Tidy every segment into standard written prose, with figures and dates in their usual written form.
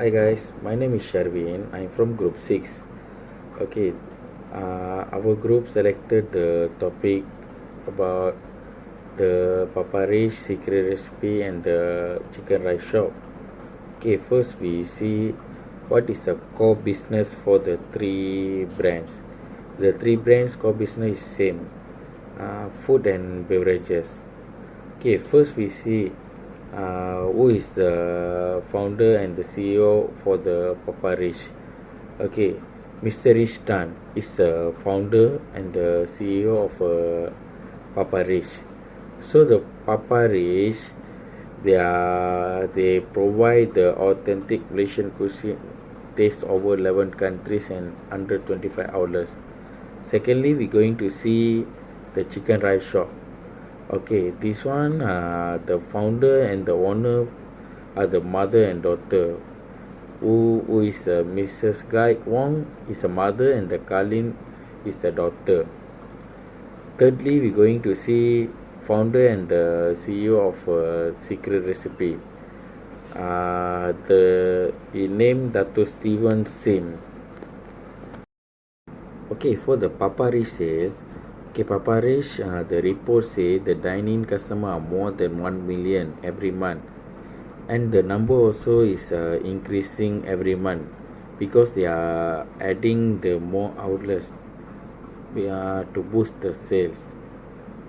Hi guys, my name is Sharvin. I'm from Group 6. Okay, our group selected the topic about the Paparish secret recipe and the chicken rice shop. Okay, first we see what is the core business for the three brands. The three brands core business is same, food and beverages. Okay, first we see who is the founder and the CEO for the Papa Rich. Okay, Mr. Rich Tan is the founder and the CEO of Papa Rich. So the Papa Rich, they provide the authentic Malaysian cuisine taste over 11 countries and under 25 outlets. Secondly, we're going to see the chicken rice shop. Okay, this one, the founder and the owner are the mother and daughter. Who is Mrs. Guy Wong is the mother and the Kalin is the daughter. Thirdly, we're going to see founder and the CEO of Secret Recipe. The he named Dato Steven Sim. Okay, for the Papa Rich says, okay, Papa Rich, the report say the dine-in customer are more than 1 million every month, and the number also is increasing every month because they are adding the more outlets to boost the sales.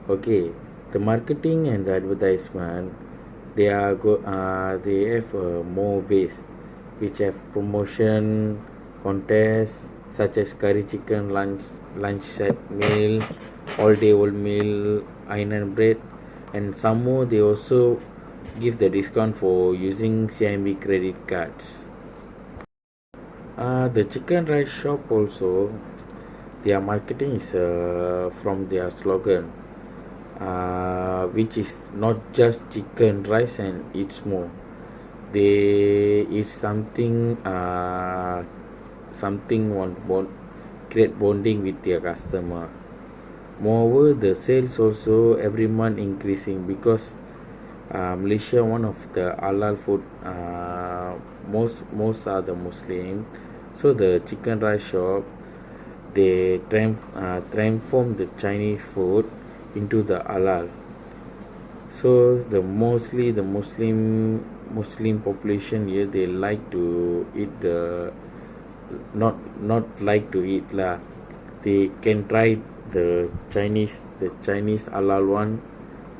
Okay, the marketing and the advertisement, they have more ways which have promotion contests such as curry chicken lunch set meal, all day old meal, iron bread, and some more they also give the discount for using CIMB credit cards. The chicken rice shop also, their marketing is from their slogan, which is not just chicken rice and it's more. They eat something create bonding with their customer. Moreover, the sales also every month increasing because Malaysia one of the halal food, most are the Muslim, so the chicken rice shop they transform the Chinese food into the halal. So mostly the Muslim population here they like to eat the not like to eat lah. They can try the Chinese halal one,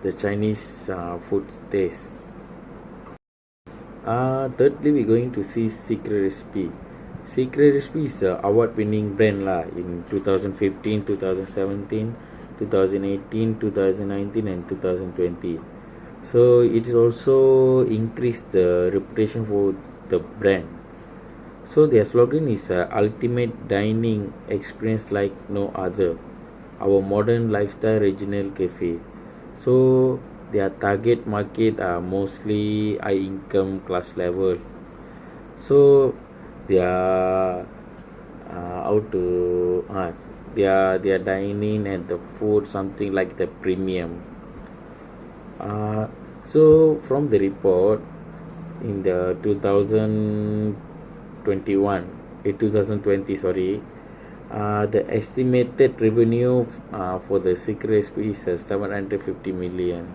the Chinese food taste. Thirdly, we're going to see Secret Recipe. Secret Recipe is a award-winning brand lah in 2015, 2017, 2018, 2019, and 2020. So it is also increased the reputation for the brand. So their slogan is ultimate dining experience like no other. Our modern lifestyle regional cafe. So their target market are mostly high income class level. So their how to their dining and the food something like the premium. So from the report in the 2020 sorry, the estimated revenue for the secret recipe is 750 million.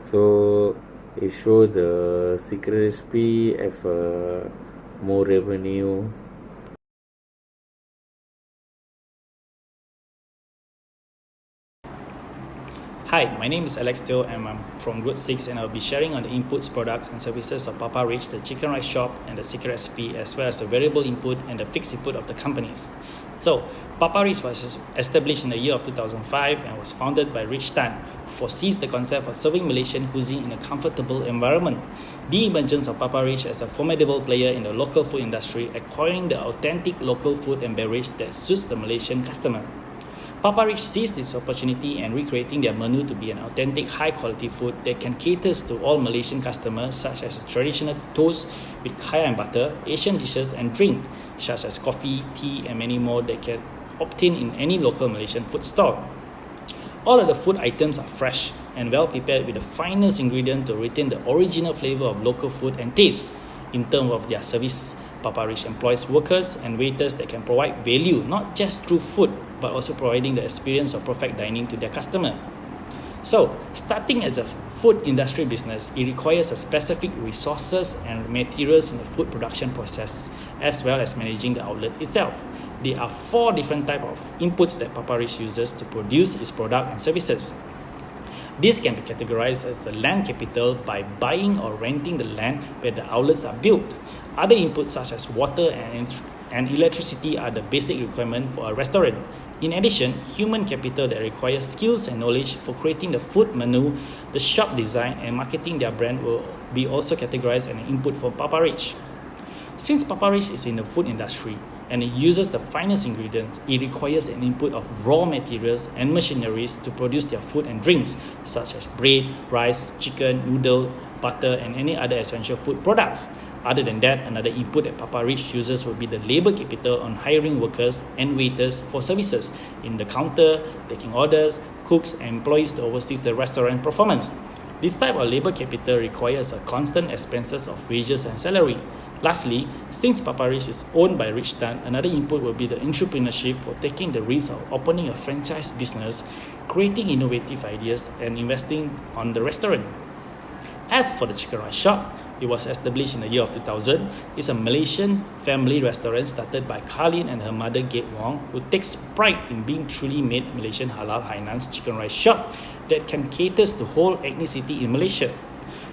So it show the secret recipe have more revenue. Hi, my name is Alex Teo and I'm from Group 6 and I'll be sharing on the inputs, products and services of Papa Rich, the chicken rice shop and the secret recipe, as well as the variable input and the fixed input of the companies. So, Papa Rich was established in the year of 2005 and was founded by Rich Tan, who foresees the concept of serving Malaysian cuisine in a comfortable environment. The emergence of Papa Rich as a formidable player in the local food industry, acquiring the authentic local food and beverage that suits the Malaysian customer. Papa Rich seized this opportunity and recreating their menu to be an authentic, high-quality food that can cater to all Malaysian customers, such as traditional toast with kaya and butter, Asian dishes and drink, such as coffee, tea, and many more that can obtain in any local Malaysian food store. All of the food items are fresh and well prepared with the finest ingredient to retain the original flavor of local food and taste. In terms of their service, Papa Rich employs workers and waiters that can provide value not just through food but also providing the experience of perfect dining to their customer. So, starting as a food industry business, it requires a specific resources and materials in the food production process, as well as managing the outlet itself. There are 4 different types of inputs that Papa Rich uses to produce its product and services. This can be categorized as the land capital by buying or renting the land where the outlets are built. Other inputs such as water and electricity are the basic requirement for a restaurant. In addition, human capital that requires skills and knowledge for creating the food menu, the shop design, and marketing their brand will be also categorized as an input for Papa Rich. Since Papa Rich is in the food industry and it uses the finest ingredients, it requires an input of raw materials and machineries to produce their food and drinks, such as bread, rice, chicken, noodle, butter, and any other essential food products. Other than that, another input that Papa Rich uses will be the labor capital on hiring workers and waiters for services in the counter, taking orders, cooks, and employees to oversee the restaurant performance. This type of labor capital requires a constant expenses of wages and salary. Lastly, since Papa Rich is owned by Rich Tan, another input will be the entrepreneurship for taking the risk of opening a franchise business, creating innovative ideas, and investing on the restaurant. As for the Chicken Rice Shop, it was established in the year of 2000. It's a Malaysian family restaurant started by Carlin and her mother Gate Wong, who takes pride in being truly made Malaysian halal Hainan's chicken rice shop that can cater to whole ethnicity in Malaysia.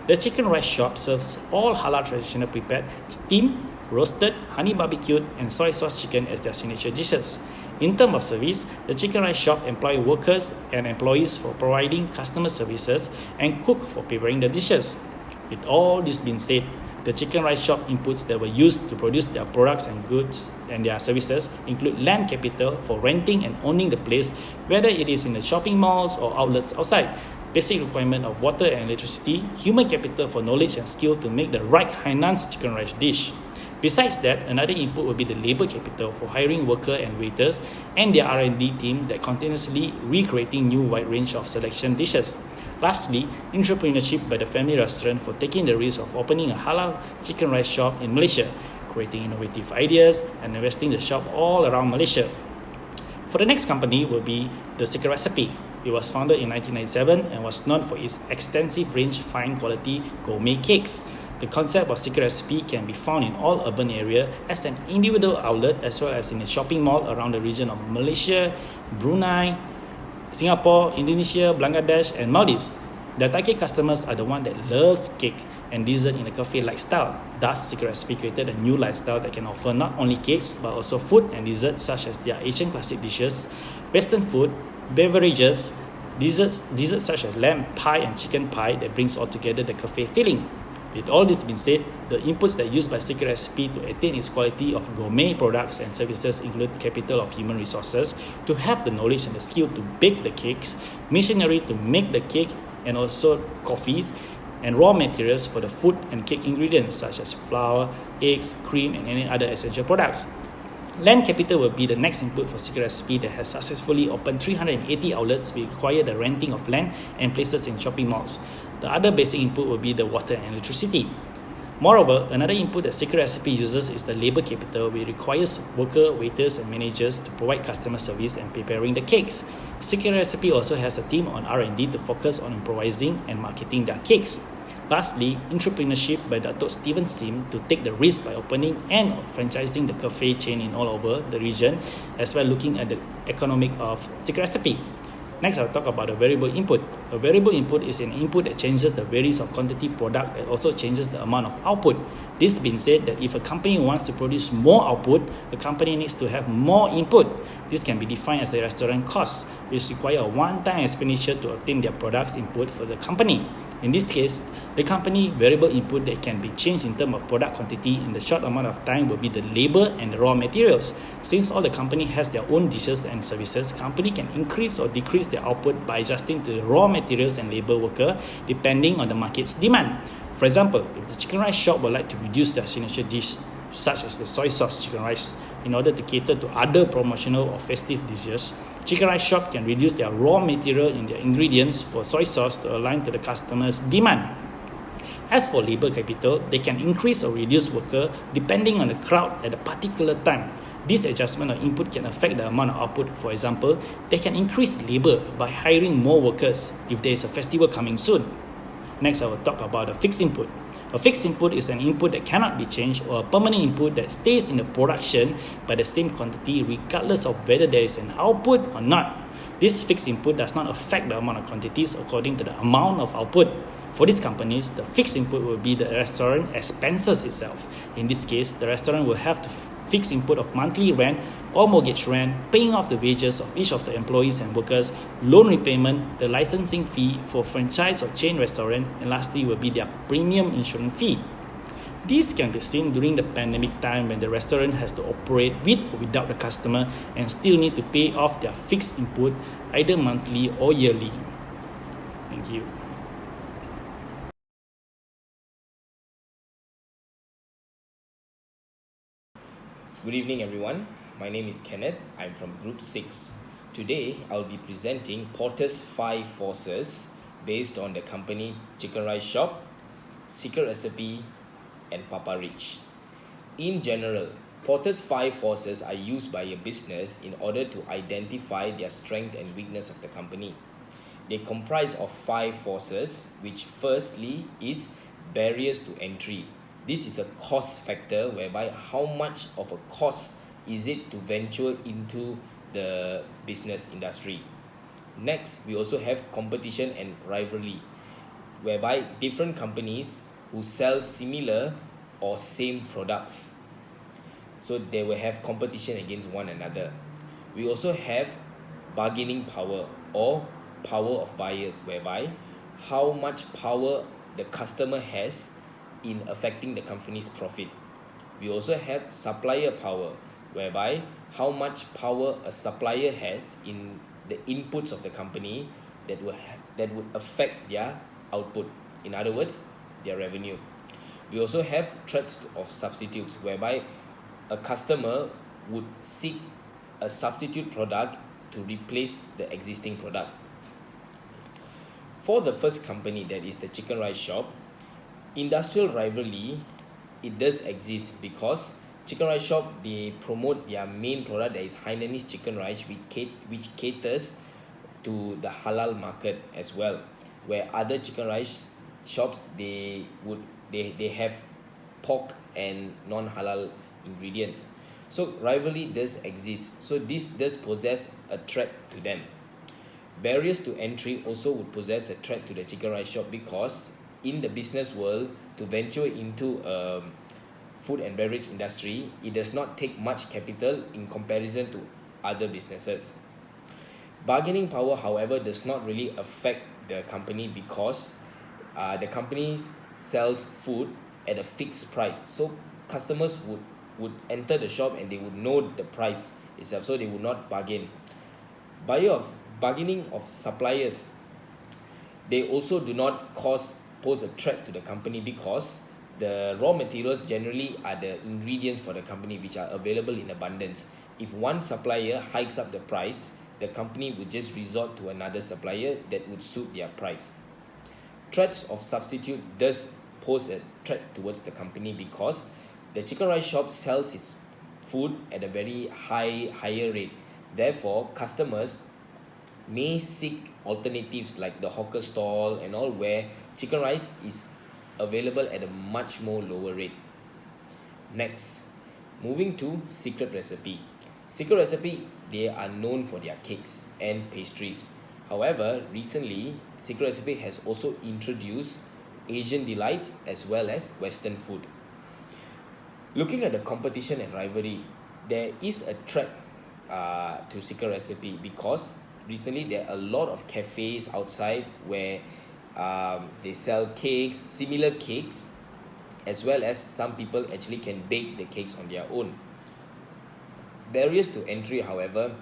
The Chicken Rice Shop serves all halal traditional prepared, steamed, roasted, honey barbecued, and soy sauce chicken as their signature dishes. In terms of service, the Chicken Rice Shop employs workers and employees for providing customer services and cook for preparing the dishes. With all this being said, the Chicken Rice Shop inputs that were used to produce their products and goods and their services include land capital for renting and owning the place, whether it is in the shopping malls or outlets outside, basic requirement of water and electricity, human capital for knowledge and skill to make the right Hainan's chicken rice dish. Besides that, another input will be the labor capital for hiring workers and waiters and their R&D team that continuously recreating new wide range of selection dishes. Lastly, entrepreneurship by the family restaurant for taking the risk of opening a halal chicken rice shop in Malaysia, creating innovative ideas and investing the shop all around Malaysia. For the next company will be The Secret Recipe. It was founded in 1997 and was known for its extensive range fine quality gourmet cakes. The concept of Secret Recipe can be found in all urban areas as an individual outlet as well as in a shopping mall around the region of Malaysia, Brunei, Singapore, Indonesia, Bangladesh, and Maldives. Their target customers are the one that loves cake and dessert in a cafe-like style. Thus, Secret Recipe created a new lifestyle that can offer not only cakes but also food and desserts such as their Asian classic dishes, Western food, beverages, desserts such as lamb pie and chicken pie that brings all together the cafe feeling. With all this being said, the inputs that are used by Secret Recipe to attain its quality of gourmet products and services include capital of human resources to have the knowledge and the skill to bake the cakes, machinery to make the cake, and also coffees, and raw materials for the food and cake ingredients such as flour, eggs, cream, and any other essential products. Land capital will be the next input for Secret Recipe that has successfully opened 380 outlets which require the renting of land and places in shopping malls. The other basic input will be the water and electricity. Moreover, another input that Secret Recipe uses is the labor capital, which requires workers, waiters, and managers to provide customer service and preparing the cakes. Secret Recipe also has a team on R&D to focus on improvising and marketing their cakes. Lastly, entrepreneurship by Dato' Steven Sim to take the risk by opening and franchising the cafe chain in all over the region, as well looking at the economic of Secret Recipe. Next, I'll talk about a variable input. A variable input is an input that changes the varies of quantity product and also changes the amount of output. This being said that if a company wants to produce more output, the company needs to have more input. This can be defined as the restaurant cost, which require a one-time expenditure to obtain their products input for the company. In this case, the company variable input that can be changed in terms of product quantity in the short amount of time will be the labor and the raw materials. Since all the company has their own dishes and services, company can increase or decrease their output by adjusting to the raw materials and labor worker depending on the market's demand. For example, if the chicken rice shop would like to reduce their signature dish, such as the soy sauce chicken rice, in order to cater to other promotional or festive dishes, Chicken Rice Shop can reduce their raw material in their ingredients for soy sauce to align to the customer's demand. As for labor capital, they can increase or reduce worker depending on the crowd at a particular time. This adjustment of input can affect the amount of output. For example, they can increase labor by hiring more workers if there is a festival coming soon. Next, I will talk about a fixed input. A fixed input is an input that cannot be changed or a permanent input that stays in the production by the same quantity regardless of whether there is an output or not. This fixed input does not affect the amount of quantities according to the amount of output. For these companies, the fixed input will be the restaurant expenses itself. In this case, the restaurant will have to fixed input of monthly rent or mortgage rent, paying off the wages of each of the employees and workers, loan repayment, the licensing fee for franchise or chain restaurant, and lastly will be their premium insurance fee. This can be seen during the pandemic time when the restaurant has to operate with or without the customer and still need to pay off their fixed input either monthly or yearly. Thank you. Good evening, everyone. My name is Kenneth. I'm from Group 6. Today, I'll be presenting Porter's 5 forces based on the company Chicken Rice Shop, Secret Recipe, and Papa Rich. In general, Porter's 5 forces are used by a business in order to identify their strength and weakness of the company. They comprise of 5 forces, which firstly is barriers to entry. This is a cost factor whereby how much of a cost is it to venture into the business industry. Next, we also have competition and rivalry, whereby different companies who sell similar or same products, so they will have competition against one another. We also have bargaining power or power of buyers, whereby how much power the customer has in affecting the company's profit. We also have supplier power, whereby how much power a supplier has in the inputs of the company that would affect their output, in other words, their revenue. We also have threats of substitutes, whereby a customer would seek a substitute product to replace the existing product. For the first company, that is the Chicken Rice Shop, industrial rivalry, it does exist because Chicken Rice Shop, they promote their main product, that is Hainanese chicken rice, which caters to the halal market as well, where other chicken rice shops, they have pork and non-halal ingredients. So rivalry does exist, so this does possess a threat to them. Barriers to entry also would possess a threat to the Chicken Rice Shop, because in the business world, to venture into food and beverage industry, it does not take much capital in comparison to other businesses. Bargaining power, however, does not really affect the company, because the company sells food at a fixed price, so customers would enter the shop and they would know the price itself, so they would not bargain. Bargaining of suppliers, they also do not pose a threat to the company, because the raw materials generally are the ingredients for the company, which are available in abundance. If one supplier hikes up the price, the company would just resort to another supplier that would suit their price. Threats of substitute does pose a threat towards the company, because the Chicken Rice Shop sells its food at a very higher rate. Therefore, customers may seek alternatives like the hawker stall and all, where chicken rice is available at a much more lower rate. Next, moving to Secret Recipe. Secret Recipe, they are known for their cakes and pastries. However, recently, Secret Recipe has also introduced Asian delights as well as Western food. Looking at the competition and rivalry, there is a threat to Secret Recipe, because recently there are a lot of cafes outside where they sell cakes, similar cakes, as well as some people actually can bake the cakes on their own. Barriers to entry, however,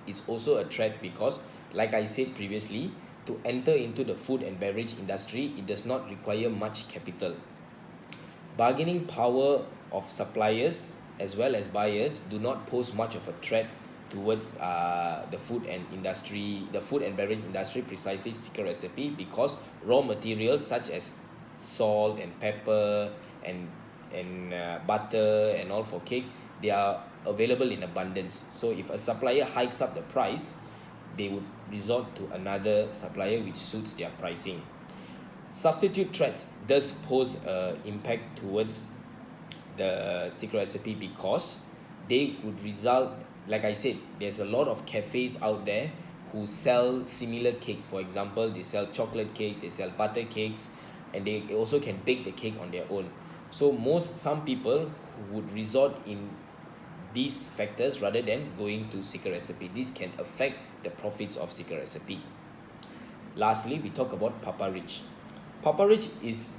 is also a threat, because, like I said previously, to enter into the food and beverage industry, it does not require much capital. Bargaining power of suppliers as well as buyers do not pose much of a threat towards the food and beverage industry, precisely Secret Recipe, because raw materials such as salt and pepper and butter and all for cakes, they are available in abundance. So if a supplier hikes up the price, they would resort to another supplier which suits their pricing. Substitute threats does pose an impact towards the secret recipe because they would result, like I said, there's a lot of cafes out there who sell similar cakes. For example, they sell chocolate cake, they sell butter cakes, and they also can bake the cake on their own. So some people who would resort in these factors rather than going to secret recipe. This can affect the profits of secret recipe. Lastly, we talk about Papa Rich. Papa Rich is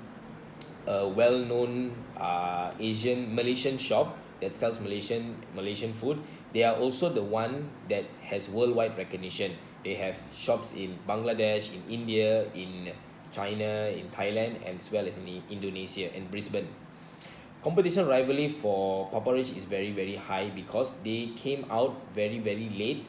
a well-known Malaysian shop that sells Malaysian food. They are also the one that has worldwide recognition. They have shops in Bangladesh, in India, in China, in Thailand, as well as in Indonesia and Brisbane. Competition rivalry for Papa Rich is very, very high because they came out very, very late,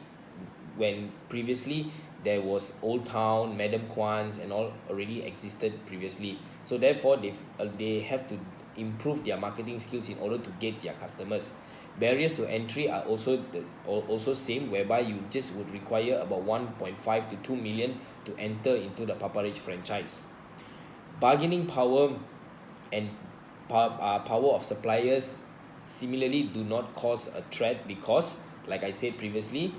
when previously there was Old Town, Madam Kwan's and all already existed previously. So therefore they have to improve their marketing skills in order to get their customers. Barriers to entry are also same, whereby you just would require about 1.5 to 2 million to enter into the Papa Rich franchise. Bargaining power and power of suppliers similarly do not cause a threat because, like I said previously,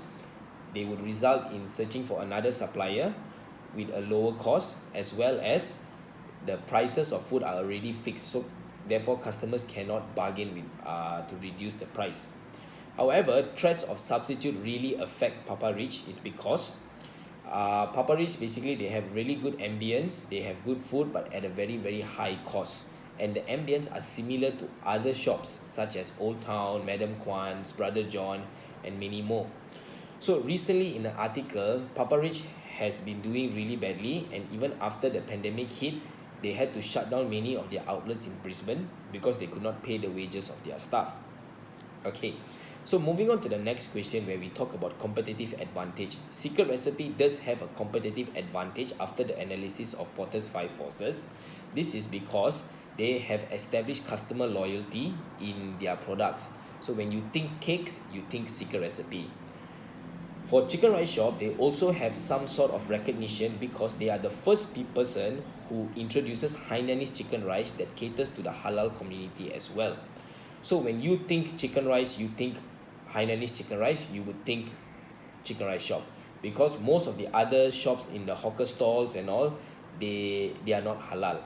they would result in searching for another supplier with a lower cost, as well as the prices of food are already fixed, so therefore customers cannot bargain with to reduce the price. However, threats of substitute really affect Papa Rich is because Papa Rich, basically they have really good ambience, they have good food, but at a very, very high cost. And the ambience are similar to other shops such as Old Town, Madam Kwan's, Brother John, and many more. So recently in an article, Papa Rich has been doing really badly, and even after the pandemic hit, they had to shut down many of their outlets in Brisbane because they could not pay the wages of their staff. Okay, so moving on to the next question, where we talk about competitive advantage. Secret Recipe does have a competitive advantage after the analysis of Porter's 5 forces. This is because they have established customer loyalty in their products. So when you think cakes, you think Secret Recipe. For Chicken Rice Shop, they also have some sort of recognition because they are the first person who introduces Hainanese chicken rice that caters to the halal community as well. So when you think chicken rice, you think Hainanese chicken rice, you would think Chicken Rice Shop, because most of the other shops in the hawker stalls and all, they are not halal.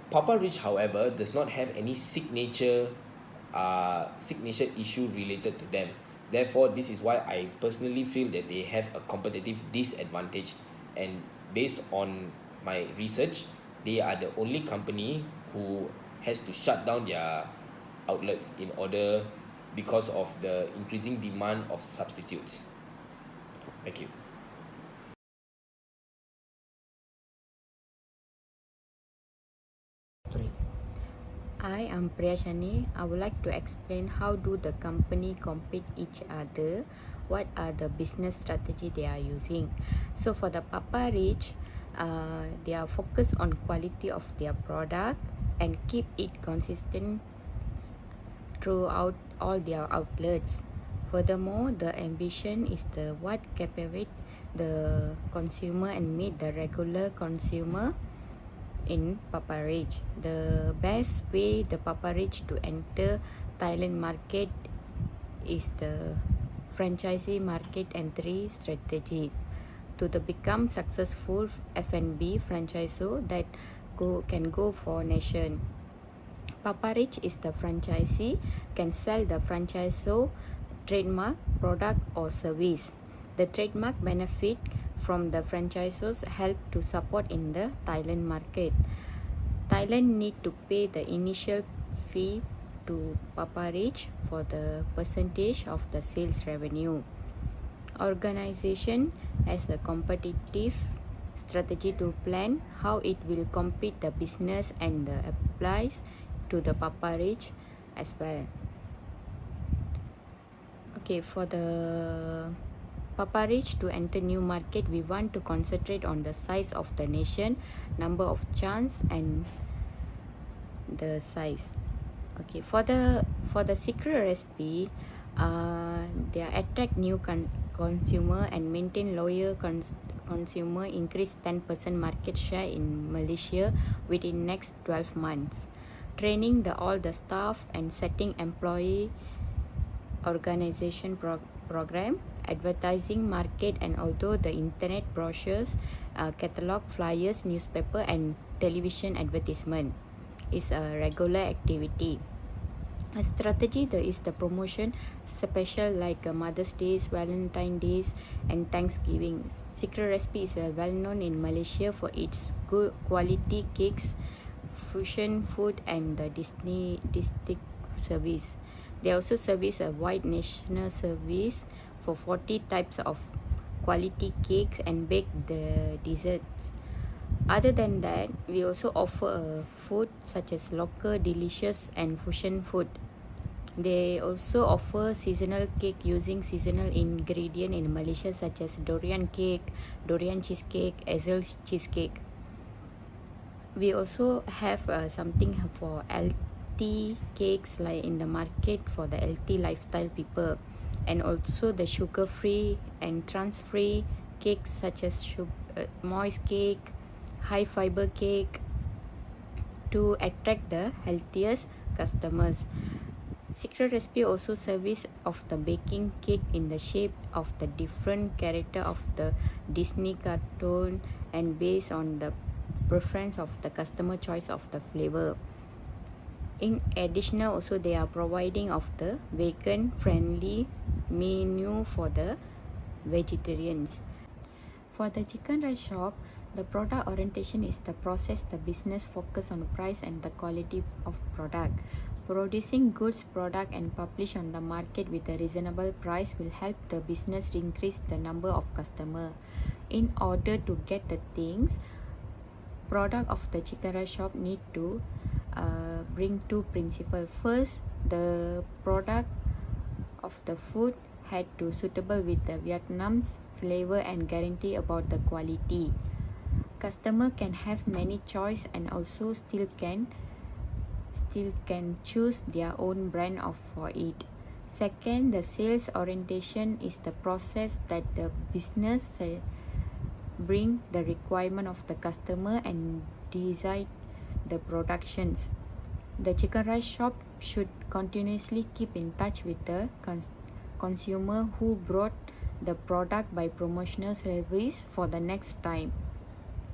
Papa Rich, however, does not have any signature issue related to them. Therefore, this is why I personally feel that they have a competitive disadvantage. And based on my research, they are the only company who has to shut down their outlets in order, because of the increasing demand of substitutes. Thank you. I am Priyashani. I would like to explain how do the company compete each other, what are the business strategy they are using. So for the Papa Rich, they are focused on quality of their product and keep it consistent throughout all their outlets. Furthermore, the ambition is the what captivate the consumer and meet the regular consumer in Papa Rich. The best way the Papa Rich to enter Thailand market is the franchisee market entry strategy. To the become successful F&B franchisor that can go for nation. Papa Rich is the franchisee can sell the franchisor trademark product or service. The trademark benefit from the franchisors help to support in the Thailand market. Thailand need to pay the initial fee to Papa Rich for the percentage of the sales revenue. Organization has a competitive strategy to plan how it will compete the business and the applies to the Papa Rich as well. Okay, for the Papa Rich, to enter new market, we want to concentrate on the size of the nation, number of chance, and the size. Okay, for the secret recipe, they attract new consumer and maintain loyal consumer, increase 10% market share in Malaysia within next 12 months. Training all the staff and setting employee organization program, advertising market, and although the internet brochures, catalog, flyers, newspaper, and television advertisement is a regular activity. A strategy is the promotion special like Mother's Day, Valentine's Day, and Thanksgiving. Secret Recipe is well known in Malaysia for its good quality cakes, fusion food, and the Disney district service. They also service a wide national service for 40 types of quality cakes and baked desserts. Other than that, we also offer food such as local, delicious, and fusion food. They also offer seasonal cake using seasonal ingredient in Malaysia such as durian cake, durian cheesecake, hazel cheesecake. We also have something for healthy cakes like in the market for the healthy lifestyle people, and also the sugar-free and trans-free cakes such as moist cake, high fiber cake to attract the healthiest customers. Secret Recipe also service of the baking cake in the shape of the different character of the Disney cartoon and based on the preference of the customer choice of the flavor. In addition, also they are providing of the vegan friendly menu for the vegetarians. For the chicken rice shop, the product orientation is the process, the business focus on price and the quality of product. Producing goods product and publish on the market with a reasonable price will help the business increase the number of customer. In order to get the things, product of the chicken rice shop need to bring two principles. First, the product of the food had to suitable with the Vietnam's flavor and guarantee about the quality. Customer can have many choice and also still can choose their own brand for it. Second, the sales orientation is the process that the business bring the requirement of the customer and decide the productions. The chicken rice shop should continuously keep in touch with the consumer who brought the product by promotional service for the next time.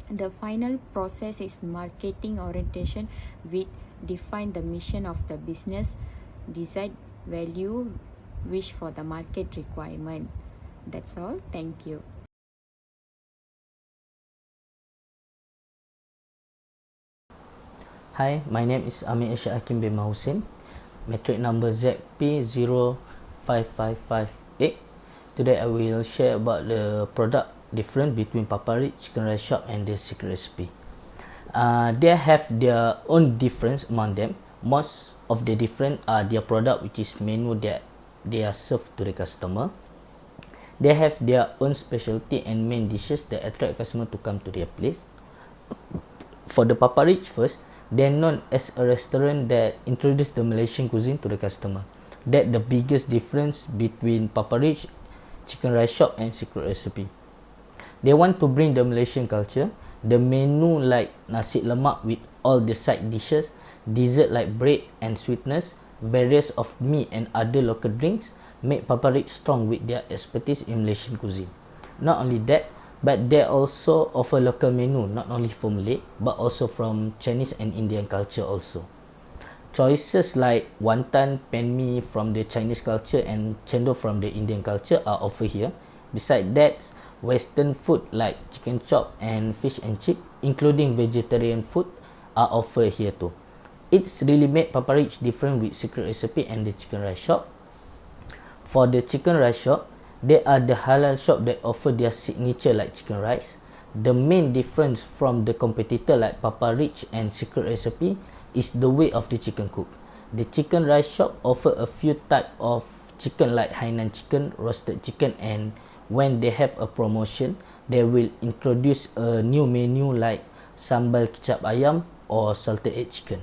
The final process is marketing orientation, which define the mission of the business, decide value, wish for the market requirement. That's all. Thank you. Hi, my name is Amir Ishak Hakim bin Mahusin, metric number ZP05558. Today I will share about the product difference between Papa Rich Chicken Rice Shop and the Secret Recipe. They have their own difference among them. Most of the difference are their product, which is menu that they are served to the customer. They have their own specialty and main dishes that attract customer to come to their place. For the Papa Rich first, they are known as a restaurant that introduced the Malaysian cuisine to the customer. That the biggest difference between Papa Rich Chicken Rice Shop and Secret Recipe. They want to bring the Malaysian culture. The menu like nasi lemak with all the side dishes, dessert like bread and sweetness, various of meat and other local drinks make Papa Rich strong with their expertise in Malaysian cuisine. Not only that, but they also offer local menu not only for Malay but also from Chinese and Indian culture also. Choices like wonton, pan mee from the Chinese culture and chendol from the Indian culture are offered here. Besides that, Western food like chicken chop and fish and chip, including vegetarian food, are offered here too. It's really made Papa Rich different with Secret Recipe and the Chicken Rice Shop. For the Chicken Rice Shop, they are the halal shop that offer their signature like chicken rice. The main difference from the competitor like Papa Rich and Secret Recipe is the way of the chicken cook. The Chicken Rice Shop offer a few type of chicken like Hainan chicken, roasted chicken and when they have a promotion, they will introduce a new menu like sambal kicap ayam or salted egg chicken.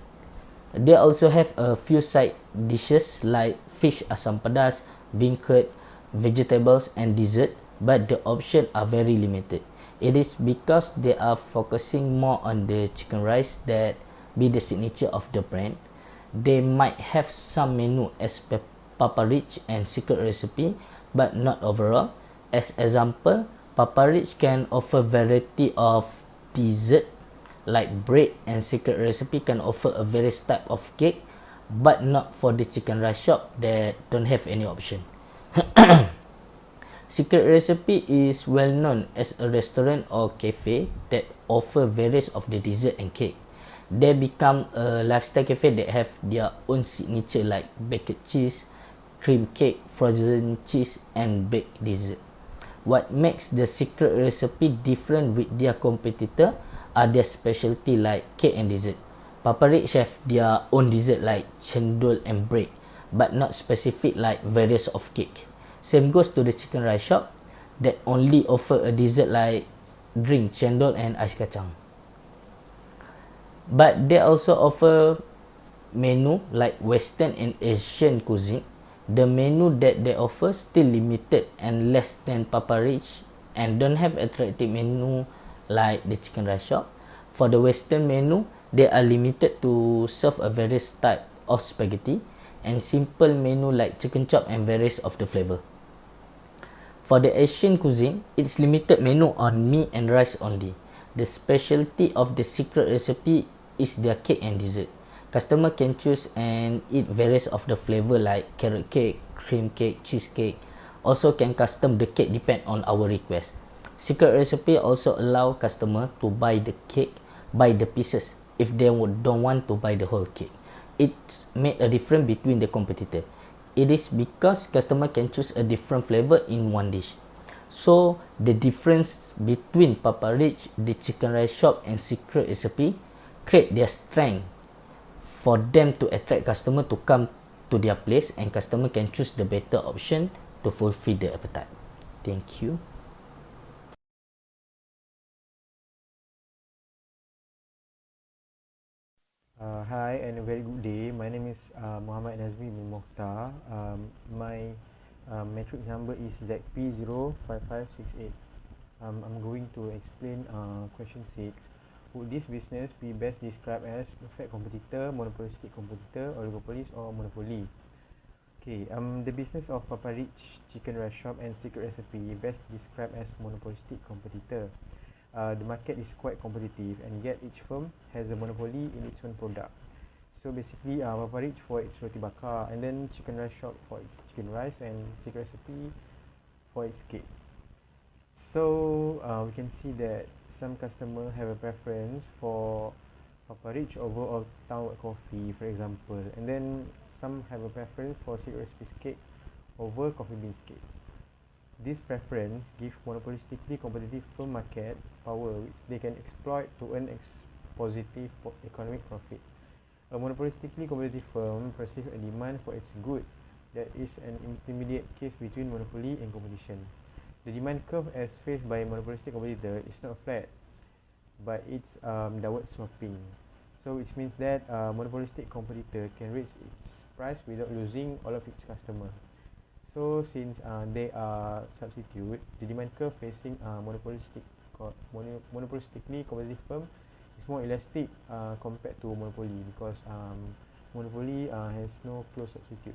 They also have a few side dishes like fish asam pedas, beancurd, vegetables and dessert, but the options are very limited. It is because they are focusing more on the chicken rice that be the signature of the brand. They might have some menu as Papa Rich and secret recipe, but not overall. As example, Papa Rich can offer variety of dessert like bread, and secret recipe can offer a various type of cake, but not for the chicken rice shop that don't have any option. Secret Recipe is well known as a restaurant or cafe that offer various of the dessert and cake. They become a lifestyle cafe that have their own signature like baked cheese, cream cake, frozen cheese and baked dessert. What makes the Secret Recipe different with their competitor are their specialty like cake and dessert. Papa Rich have their own dessert like cendol and bread, but not specific like various of cake. Same goes to the chicken rice shop that only offer a dessert like drink, cendol and ais kacang. But they also offer menu like Western and Asian cuisine. The menu that they offer still limited and less than Papa Rich and don't have attractive menu like the chicken rice shop. For the Western menu, they are limited to serve a various type of spaghetti and simple menu like chicken chop and various of the flavor. For the Asian cuisine, it's limited menu on meat and rice only. The specialty of the Secret Recipe is their cake and dessert. Customer can choose and eat various of the flavor like carrot cake, cream cake, cheesecake. Also can custom the cake depend on our request. Secret Recipe also allow customer to buy the cake by the pieces if they don't want to buy the whole cake. It's made a difference between the competitor. It is because customer can choose a different flavor in one dish. So the difference between Papa Rich, the chicken rice shop and Secret Recipe create their strength for them to attract customer to come to their place and customer can choose the better option to fulfill their appetite. Thank you. Hi and a very good day. My name is Muhammad Nazmi bin Mokhtar. My metric number is ZP05568. I'm going to explain question 6. Would this business be best described as perfect competitor, monopolistic competitor, oligopoly or monopoly? Okay, the business of Papa Rich Chicken Rice Shop and Secret Recipe best described as monopolistic competitor. The market is quite competitive and yet each firm has a monopoly in its own product. So basically, Papa Rich for its roti bakar, and then Chicken Rice Shop for its chicken rice, and Secret Recipe for its cake. So we can see that some customer have a preference for Papa Rich over Old Town White Coffee, for example, and then some have a preference for Secret Recipe's cake over Coffee Beans cake. This preference gives monopolistically competitive firm market power which they can exploit to earn positive economic profit. A monopolistically competitive firm perceives a demand for its good that is an intermediate case between monopoly and competition. The demand curve as faced by a monopolistic competitor is not flat, but it's downward sloping. So which means that monopolistic competitor can raise its price without losing all of its customers. So since they are substitute, the demand curve facing monopolistically competitive firm is more elastic compared to monopoly because monopoly has no close substitute.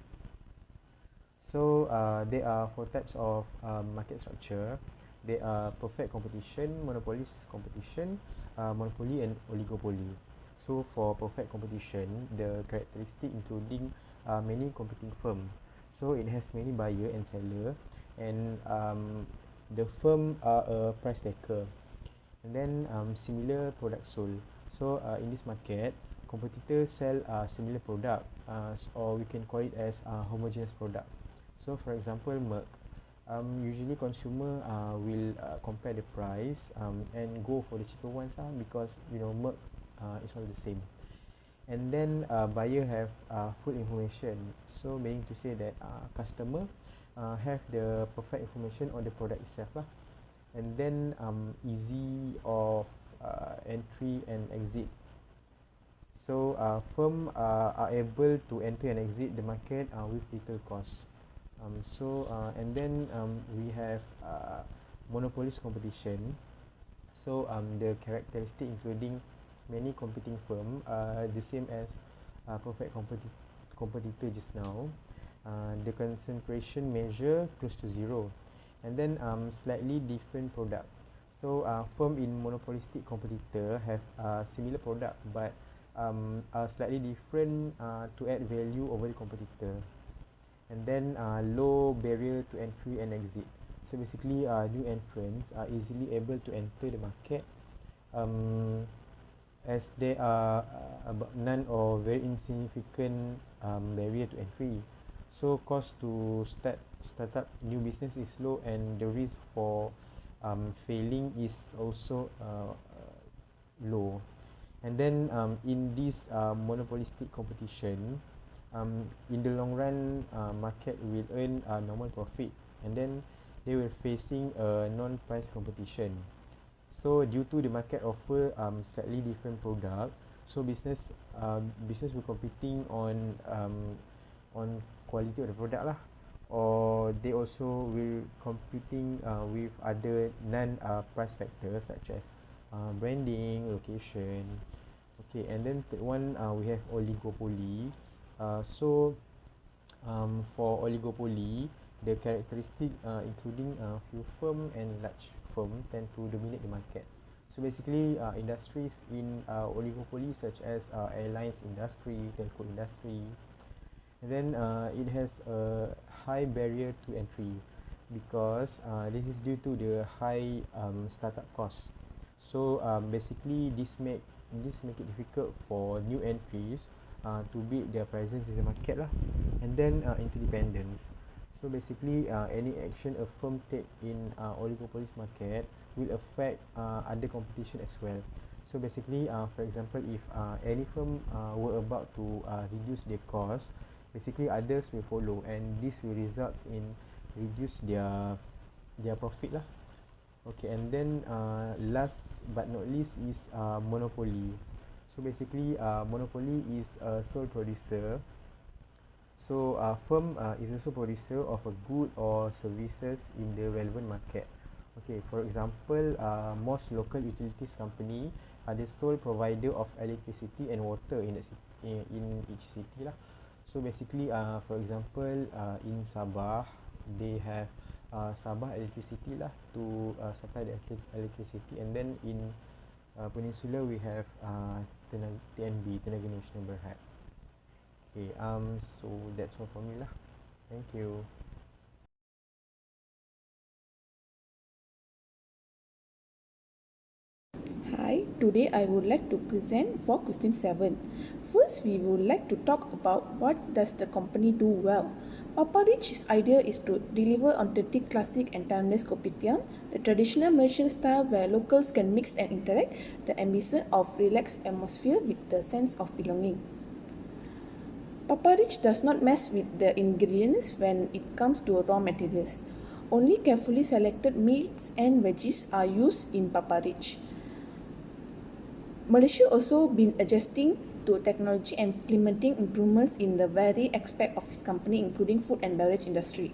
So there are 4 types of market structure. There are perfect competition, monopolist competition, monopoly and oligopoly. So for perfect competition, the characteristic including many competing firms. So it has many buyer and seller, and the firm are a price taker, and then similar products sold. So in this market, competitors sell similar product, or we can call it as homogeneous product. So for example, Merck. Usually consumer will compare the price and go for the cheaper ones because Merck is all the same. And then buyer have full information, so meaning to say that customer have the perfect information on the product itself lah. And then easy of entry and exit. So firm are able to enter and exit the market with little cost. And then we have monopolist competition. So the characteristic including many competing firm the same as perfect competitor just now. The concentration measure close to zero, and then slightly different product. So firm in monopolistic competitor have similar product but are slightly different to add value over the competitor. And then low barrier to entry and exit. So basically new entrants are easily able to enter the market as there are none or very insignificant barrier to entry. So cost to start up new business is low, and the risk for failing is also low. And then in this monopolistic competition, in the long run market will earn normal profit, and then they will facing a non-price competition. So due to the market offer slightly different product, so business will competing on quality of the product lah, or they also will competing with other non price factors such as branding, location. Okay, and then third one we have oligopoly. For oligopoly, the characteristic including few firm and large firm tend to dominate the market. So basically industries in oligopoly such as airlines industry, telco industry, and then it has a high barrier to entry because this is due to the high startup cost. So basically this make it difficult for new entries to build their presence in the market lah. And then interdependence. So basically any action a firm take in oligopoly market will affect other competition as well. So basically for example, if any firm were about to reduce their cost, basically others will follow, and this will result in reduce their profit lah. Okay, and then last but not least is monopoly. So basically monopoly is a sole producer. So firm is also producer of a good or services in the relevant market. Okay, for example, most local utilities company are the sole provider of electricity and water in each city lah. So basically for example in Sabah they have Sabah electricity lah to supply the electricity, and then in Peninsula we have TNB, Tenaga Nasional Berhad. Okay, so that's all for me lah. Thank you. Hi, today I would like to present for question 7. First, we would like to talk about what does the company do well. Papa Rich's idea is to deliver authentic, classic and timeless kopitiam, the traditional Malaysian style where locals can mix and interact, the ambition of relaxed atmosphere with the sense of belonging. Papa Rich does not mess with the ingredients when it comes to raw materials. Only carefully selected meats and veggies are used in Papa Rich. Malaysia also been adjusting to technology and implementing improvements in the very aspect of its company, including food and beverage industry.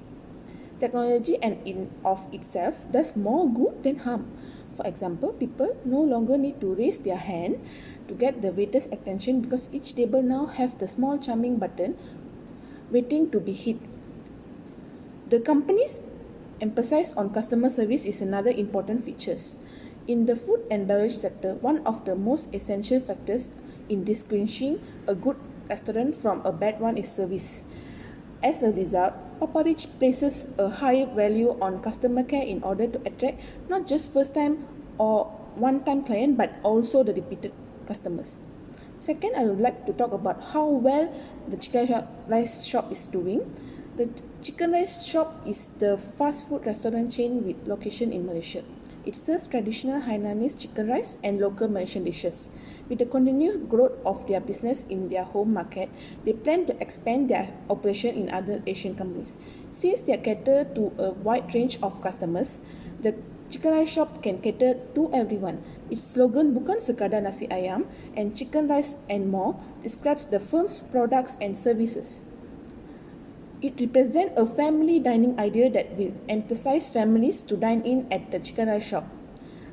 Technology and in of itself does more good than harm. For example, people no longer need to raise their hand to get the waiter's attention because each table now have the small charming button waiting to be hit. The company's emphasis on customer service is another important feature. In the food and beverage sector, one of the most essential factors in distinguishing a good restaurant from a bad one is service. As a result, Papa Rich places a high value on customer care in order to attract not just first-time or one-time client but also the repeated customers. Second, I would like to talk about how well the chicken rice shop is doing. The Chicken Rice Shop is the fast food restaurant chain with location in Malaysia. It serves traditional Hainanese chicken rice and local Malaysian dishes. With the continued growth of their business in their home market, they plan to expand their operation in other Asian companies. Since they cater to a wide range of customers, the Chicken Rice Shop can cater to everyone. Its slogan "Bukan sekadar nasi ayam" and "Chicken Rice and More" describes the firm's products and services. It represents a family dining idea that will emphasize families to dine in at the Chicken Rice Shop.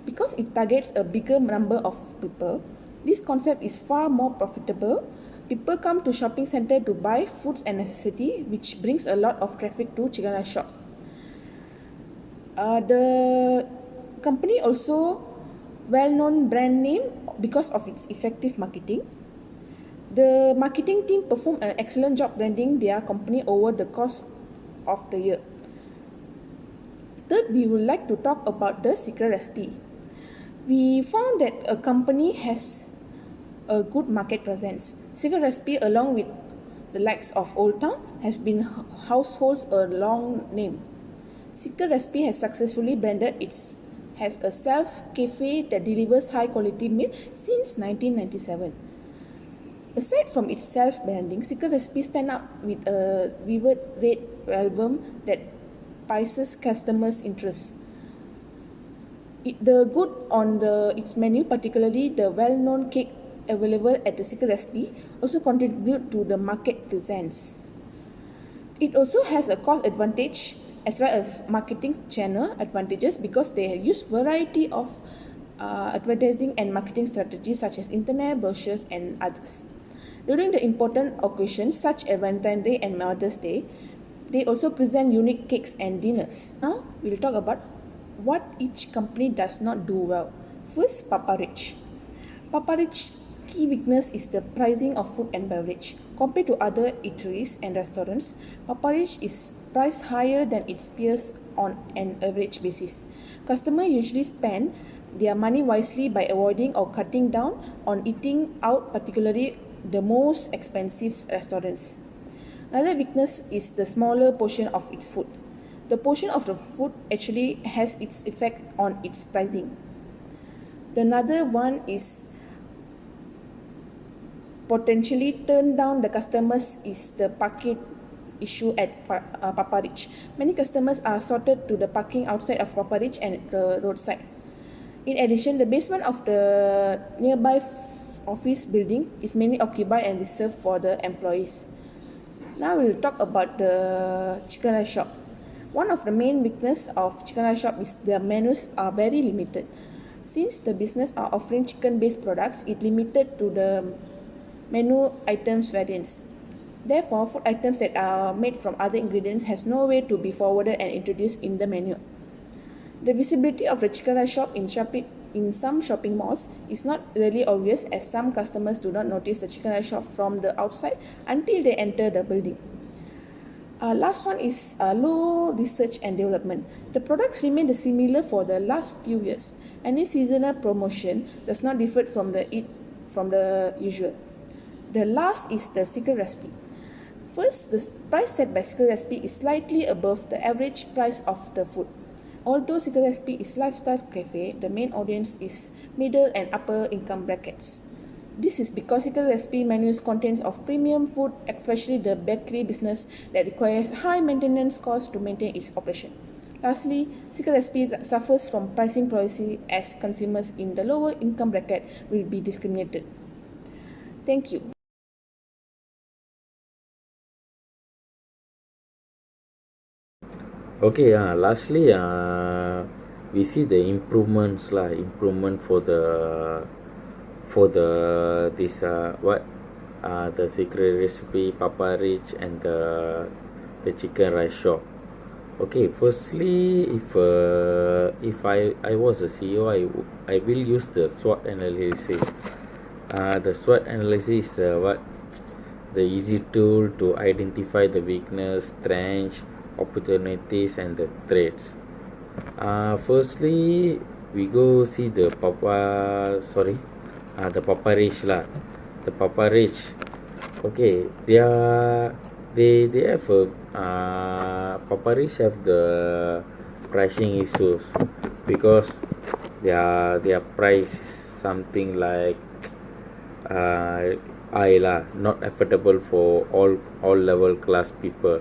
Because it targets a bigger number of people, this concept is far more profitable. People come to shopping center to buy foods and necessity, which brings a lot of traffic to Chicken Rice Shop. The company also well-known brand name because of its effective marketing. The marketing team performed an excellent job branding their company over the course of the year. Third, we would like to talk about the secret recipe. We found that a company has a good market presence. Secret Recipe, along with the likes of Old Town, has been households a long name. Secret Recipe has successfully branded has a self-cafe that delivers high-quality meal since 1997. Aside from its self-branding, Secret Recipe stand out with a vivid red album that piques customers' interest. The good on its menu, particularly the well-known cake available at the Secret Recipe, also contribute to the market presence. It also has a cost advantage as well as marketing channel advantages because they use variety of advertising and marketing strategies such as internet, brochures, and others. During the important occasions such as Valentine's Day and Mother's Day, they also present unique cakes and dinners. Now, we'll talk about what each company does not do well. First, Papa Rich. Papa Rich's key weakness is the pricing of food and beverage. Compared to other eateries and restaurants, Papa Rich is priced higher than its peers on an average basis. Customers usually spend their money wisely by avoiding or cutting down on eating out, particularly the most expensive restaurants. Another weakness is the smaller portion of its food. The portion of the food actually has its effect on its pricing. Another one is potentially turn down the customers is the parking issue at Papa Rich. Many customers are sorted to the parking outside of Papa Rich and the roadside. In addition, the basement of the nearby office building is mainly occupied and reserved for the employees. Now we'll talk about the Chicken Rice Shop. One of the main weaknesses of Chicken Rice Shop is their menus are very limited. Since the business are offering chicken-based products, it limited to the menu items variants. Therefore, food items that are made from other ingredients has no way to be forwarded and introduced in the menu. The visibility of the Chicken Rice Shop in some shopping malls is not really obvious as some customers do not notice the Chicken Rice Shop from the outside until they enter the building. Last one is low research and development. The products remain similar for the last few years. Any seasonal promotion does not differ from the usual. The last is the Secret Recipe. First, the price set by Secret Recipe is slightly above the average price of the food. Although Secret Recipe is lifestyle cafe, the main audience is middle and upper income brackets. This is because Secret Recipe menus contains of premium food, especially the bakery business that requires high maintenance costs to maintain its operation. Lastly, Secret Recipe suffers from pricing policy as consumers in the lower income bracket will be discriminated. Thank you. Okay, lastly, we see the improvement for the this the Secret Recipe, Papa Rich, and the Chicken Rice Shop. Okay, firstly, if I was a CEO, I will use the SWOT analysis. The SWOT analysis is the easy tool to identify the weakness, strengths, opportunities, and the threats. Firstly, we go see the Papa Rich lah. The Papa Rich. Okay, their they have a Papa Rich have the pricing issues because their price is something like high lah, not affordable for all level class people.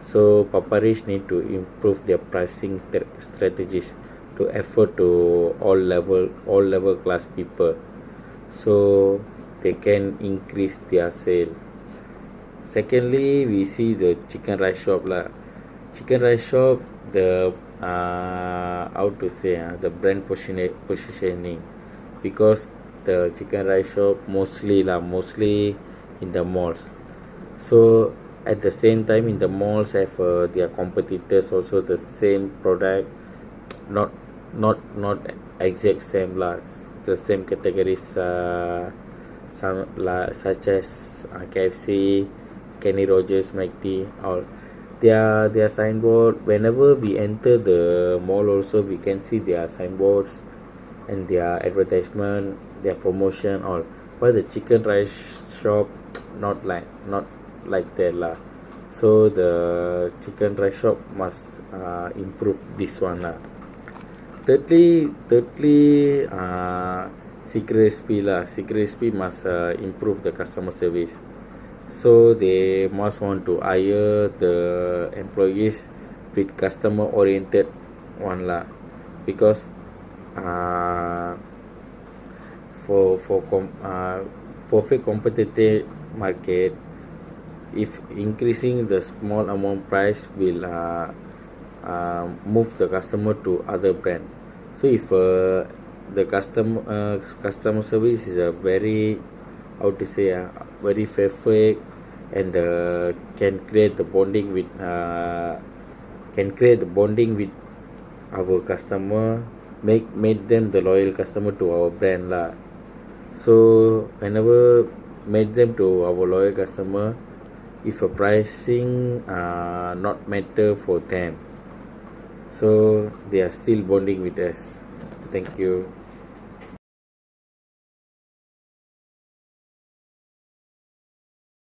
So Papa Rich need to improve their pricing strategies to afford to all level class people, so they can increase their sale. Secondly, we see the chicken rice shop lah. Chicken rice shop, the how to say the brand positioning, because the chicken rice shop mostly in the malls. So at the same time in the malls have their competitors also the same product, not not exact same lah, the same categories, some such as KFC, Kenny Rogers, McD, all their signboard. Whenever we enter the mall also we can see their signboards and their advertisement, their promotion, all. But the chicken rice shop not like that lah. So the chicken rice shop must improve this one lah. Thirdly, Secret Recipe lah. Secret Recipe must improve the customer service. So they must want to hire the employees with customer oriented one lah, because for fake competitive market, if increasing the small amount price will move the customer to other brand. So if the customer service is a very, how to say, very perfect, and can create the bonding with our customer, make them the loyal customer to our brand lah. So whenever made them to our loyal customer, if a pricing not matter for them, so they are still bonding with us. Thank you.